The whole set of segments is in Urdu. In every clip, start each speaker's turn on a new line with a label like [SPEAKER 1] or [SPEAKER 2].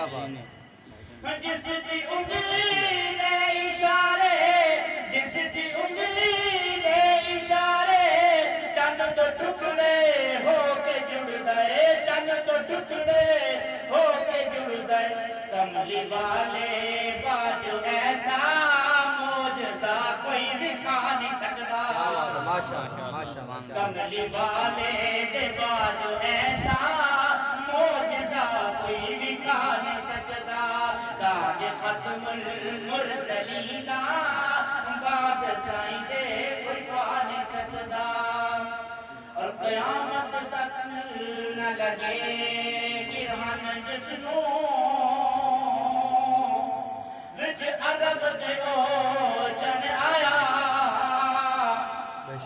[SPEAKER 1] بات
[SPEAKER 2] جس دی انگلی دے اشارے جس دی انگلی دے اشارے چند تو ٹکڑے ہو کے جڑ گئے چند تو ٹکڑے ہو کے جڑ گئے کملی والے باجو ایسا معجزہ کوئی دکھا نہیں سکتا کملی والے دے باجو ایسا معجزہ کوئی دکھا نہیں سکتا تاج ختم المرسلین بعد سائیں دے کوئی پا نہیں سکتا اور قیامت تک نہ لگے گرہن جسنوں وچ عرب دے اوچن آیا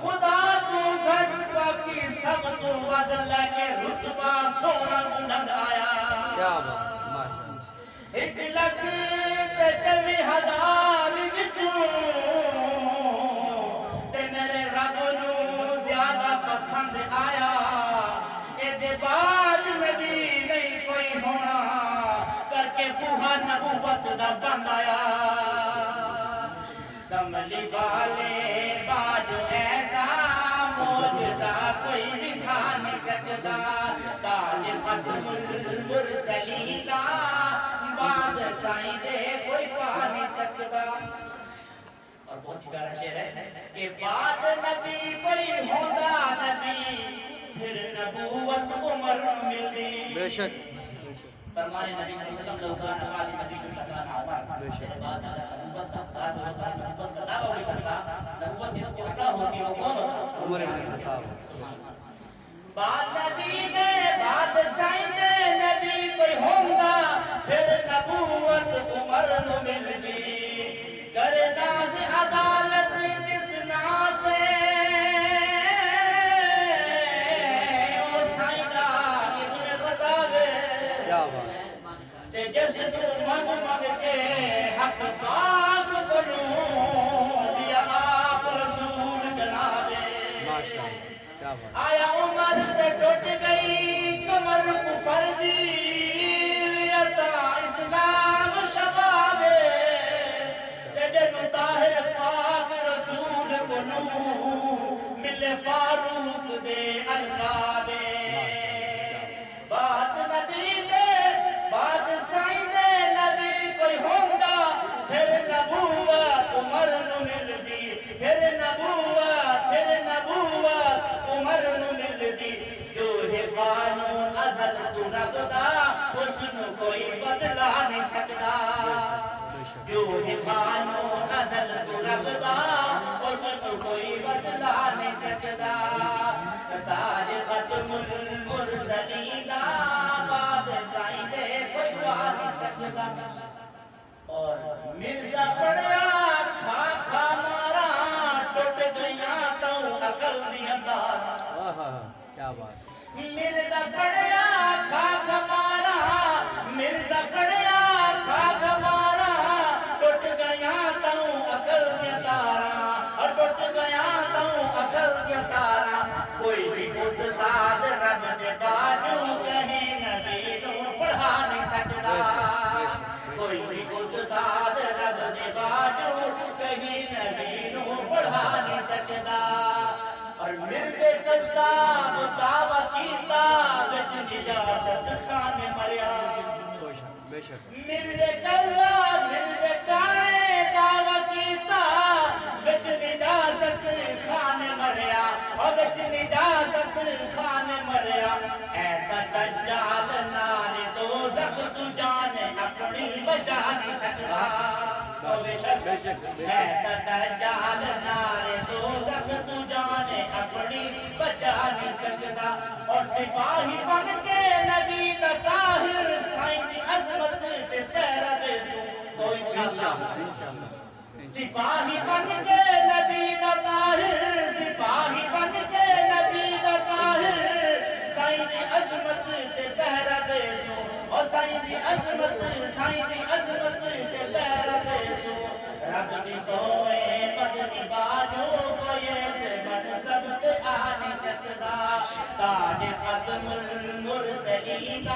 [SPEAKER 2] خدا تو گھٹ باقی سب تو ود لگے رتبہ سونا بلند آیا
[SPEAKER 1] کیا بات
[SPEAKER 2] 1,24,000 وچوں تے میرے رب نوں زیادہ پسند آیا اے دے بعد نبی نہیں کوئی ہونا کر کے بوہا نبوت دا بند آیا کملی والے بعد ایسا معجزہ کوئی دکھا نہیں سکتا تاج ختم المرسلین بعد سائیں دے کوئی پا نہیں سکتا اور بہت ہی پیارا شعر ہے کہ بعد نبی کوئی ہوگا نبی پھر نبوت عمر مل دی
[SPEAKER 1] بے شک
[SPEAKER 2] فرمانے نبی صلی اللہ علیہ وسلم لو کان بعد نبی لکان عمر میرے بعد نبوت کا بعد ہوتا نبوت کا دعویٰ بھی کرتا نبوت جس کو عطا ہوتی وہ کون ہوتا
[SPEAKER 1] عمر بن الخطاب
[SPEAKER 2] بعد نبی نے بعد سائیں دے نبی کوئی ہوگا پھر نبوت عمر نو مل گئی گرداز عدالت جس ناتے او سائیں دا ابن خطاب
[SPEAKER 1] کیا بات
[SPEAKER 2] تے جس تو منگ کے حق باغ کنوں دیا آپ رسول جنابے
[SPEAKER 1] ماشاءاللہ کیا بات
[SPEAKER 2] آیا عمر تے ٹوٹ گئی کمر کفر دی لیتا اسلام شبابے تے جنو طاہر پاک رسول کنوں ملے فاروق دے القابے بعد نبی دے بعد سائیں دے نبی کوئی ہوگا پھر نبوت عمر نو مل دی پھر نبوت عمر نو مل دی جو ہے قانون ازل تو رب دا اس نو کوئی بدلا نہیں سکتا جو ہے قانون ازل تو رب دا اس نو کوئی بدلا نہیں سکتا تاج ختم المرسلین بعد سائیں دے کوئی پا نہیں سکتا اور مرزا پڑیا کھا کھا مارا ٹوٹ گیا تو عقل دیا دارا
[SPEAKER 1] کیا بات
[SPEAKER 2] مرزا پڑیا کھا کھا مارا مرزا پڑیا کھا کھا مارا ٹوٹ گیا تو عقل دیا تارا اور ٹوٹ گیا تو عقل دیا تارا کوئی بھی استاد رب دے باجو کہیں نبی نو پڑھا نہیں سکتا کوئی بھی استاد رب دے باجو کہیں نبی نو پڑھا نہیں سکتا اور مرزے قصاب دعویٰ کیتا وچ نجاست خانے مریا
[SPEAKER 1] بے شک
[SPEAKER 2] مرزے قصاب مرزے کانے دعویٰ کیتا وچ نجاست خانے مریا اور وچ نجاست خانے مریا ایسا دجال نار دوزخ تو جانے اپنی بچا نہیں سکتا
[SPEAKER 1] بے شک
[SPEAKER 2] ایسا دجال نار دوزخ تو جانے اپنی بچا نہیں سکتا اور سپاہی بن کے نبی دا طاہر سائیں دی عظمت تے پیرا دے سو تو انشاءاللہ سپاہی بن کے نبی دا طاہر سپاہی بن کے نبی دا طاہر سائیں دی عظمت تے پیرا دے سو اور سائیں دی عظمت تے پیرا دے سو رب دی سوئے مدنی باجو کو یہ سے منصب تے آ نہیں سکتا تاج ختم المرسلین